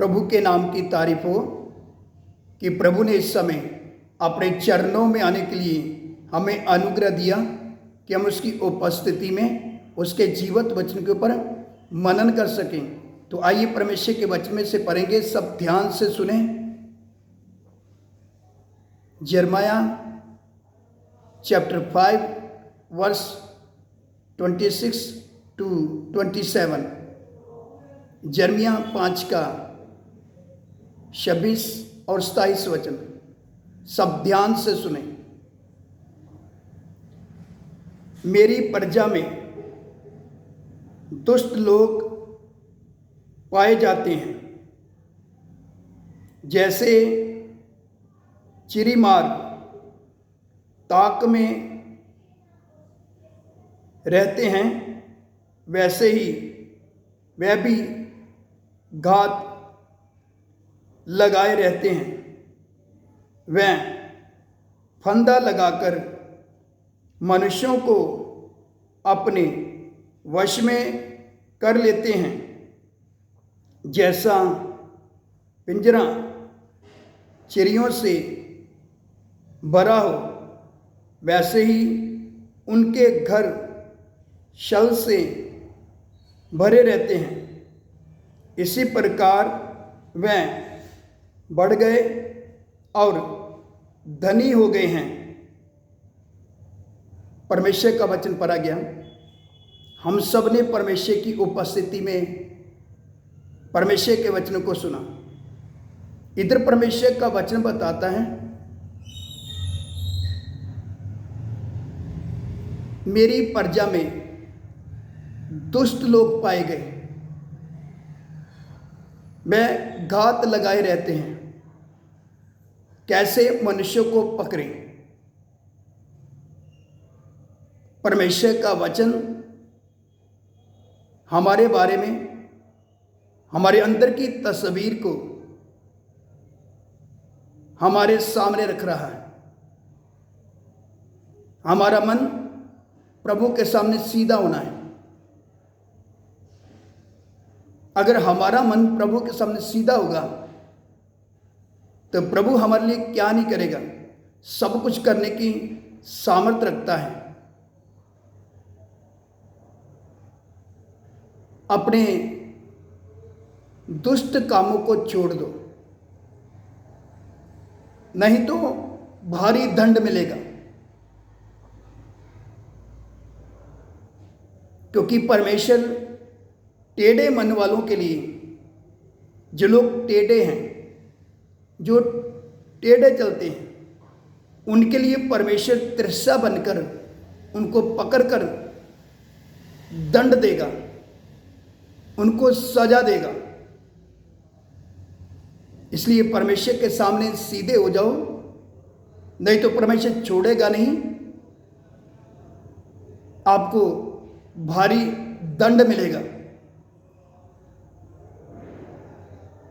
प्रभु के नाम की तारीफ हो कि प्रभु ने इस समय अपने चरणों में आने के लिए हमें अनुग्रह दिया कि हम उसकी उपस्थिति में उसके जीवित वचन के ऊपर मनन कर सकें। तो आइए परमेश्वर के वचन में से पढ़ेंगे, सब ध्यान से सुने। यिर्मयाह चैप्टर 5 वर्स 26 to 27। यिर्मयाह 5 का 26 और 27 वचन, सब ध्यान से सुने। मेरी प्रजा में दुष्ट लोग पाए जाते हैं, जैसे चिरीमार ताक में रहते हैं, वैसे ही वह भी घात लगाए रहते हैं। वह फंदा लगाकर मनुष्यों को अपने वश में कर लेते हैं। जैसा पिंजरा चिड़ियों से भरा हो, वैसे ही उनके घर शल से भरे रहते हैं। इसी प्रकार वह बढ़ गए और धनी हो गए हैं। परमेश्वर का वचन पढ़ा गया। हम सब ने परमेश्वर की उपस्थिति में परमेश्वर के वचन को सुना। इधर परमेश्वर का वचन बताता है, मेरी प्रजा में दुष्ट लोग पाए गए, वह घात लगाए रहते हैं। कैसे मनुष्य को पकड़े? परमेश्वर का वचन हमारे बारे में, हमारे अंदर की तस्वीर को हमारे सामने रख रहा है। हमारा मन प्रभु के सामने सीधा होना है। अगर हमारा मन प्रभु के सामने सीधा होगा तो प्रभु हमारे लिए क्या नहीं करेगा, सब कुछ करने की सामर्थ्य रखता है। अपने दुष्ट कामों को छोड़ दो, नहीं तो भारी दंड मिलेगा। क्योंकि परमेश्वर टेढ़े मन वालों के लिए, जो लोग टेढ़े हैं, जो टेढ़े चलते हैं, उनके लिए परमेश्वर तिरछा बनकर उनको पकड़कर दंड देगा, उनको सजा देगा। इसलिए परमेश्वर के सामने सीधे हो जाओ, नहीं तो परमेश्वर छोड़ेगा नहीं, आपको भारी दंड मिलेगा।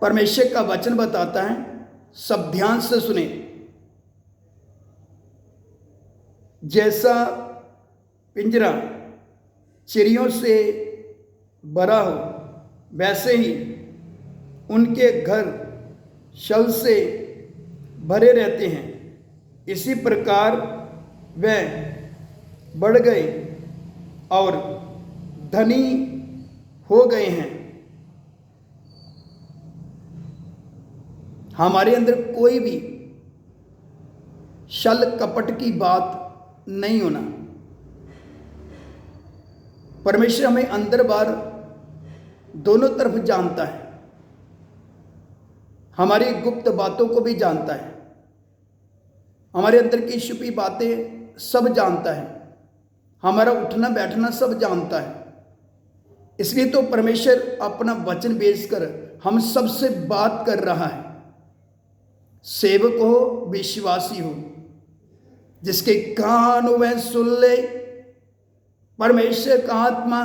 परमेश्वर का वचन बताता है, सब ध्यान से सुने। जैसा पिंजरा चिड़ियों से भरा हो, वैसे ही उनके घर शल से भरे रहते हैं। इसी प्रकार वह बढ़ गए और धनी हो गए हैं। हमारे अंदर कोई भी छल कपट की बात नहीं होना। परमेश्वर हमें अंदर बाहर दोनों तरफ जानता है, हमारी गुप्त बातों को भी जानता है, हमारे अंदर की छुपी बातें सब जानता है, हमारा उठना बैठना सब जानता है। इसलिए तो परमेश्वर अपना वचन भेजकर हम सबसे बात कर रहा है। सेवक हो, विश्वासी हो, जिसके कान हो वह सुन ले। परमेश्वर का आत्मा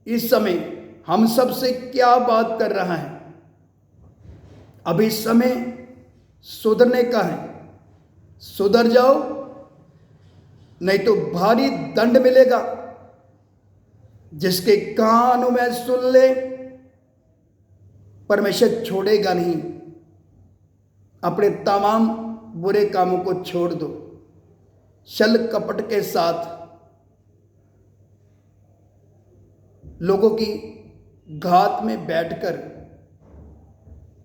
इस समय हम सब से क्या बात कर रहा है? अभी समय सुधरने का है, सुधर जाओ, नहीं तो भारी दंड मिलेगा। जिसके कान में सुन ले, परमेश्वर छोड़ेगा नहीं। अपने तमाम बुरे कामों को छोड़ दो। छल कपट के साथ लोगों की घात में बैठकर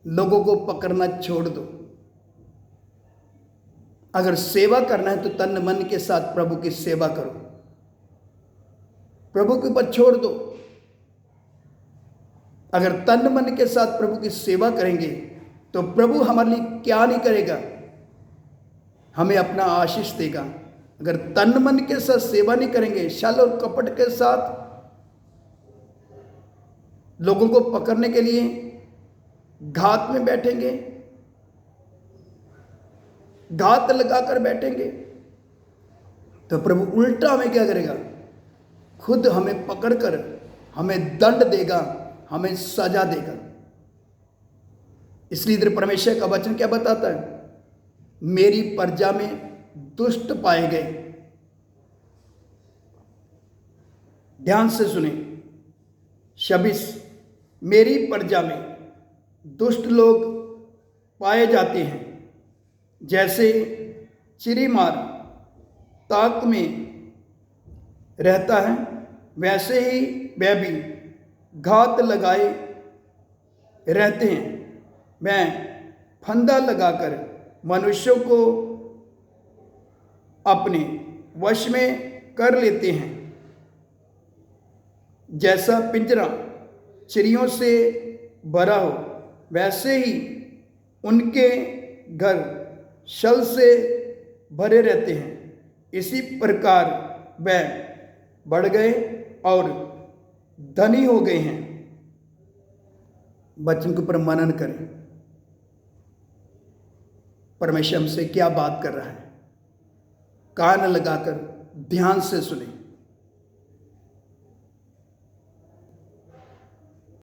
लोगों को पकड़ना छोड़ दो। अगर सेवा करना है तो तन मन के साथ प्रभु की सेवा करो, प्रभु के ऊपर छोड़ दो। अगर तन मन के साथ प्रभु की सेवा करेंगे तो प्रभु हमारे लिए क्या नहीं करेगा, हमें अपना आशीष देगा। अगर तन मन के साथ सेवा नहीं करेंगे, छल और कपट के साथ लोगों को पकड़ने के लिए घात में बैठेंगे, घात लगाकर बैठेंगे, तो प्रभु उल्टा हमें क्या करेगा, खुद हमें पकड़कर हमें दंड देगा, हमें सजा देगा। इसलिए इधर परमेश्वर का वचन क्या बताता है, मेरी प्रजा में दुष्ट पाए गए। ध्यान से सुने 26, मेरी प्रजा में दुष्ट लोग पाए जाते हैं, जैसे चिरीमार ताक में रहता है वैसे ही वह भी घात लगाए रहते हैं। वह फंदा लगाकर मनुष्यों को अपने वश में कर लेते हैं। जैसा पिंजरा चिड़ियों से भरा हो वैसे ही उनके घर छल से भरे रहते हैं। इसी प्रकार वह बढ़ गए और धनी हो गए हैं। वचन के ऊपर मनन करें, परमेश्वर हमसे क्या बात कर रहा है, कान लगाकर ध्यान से सुने।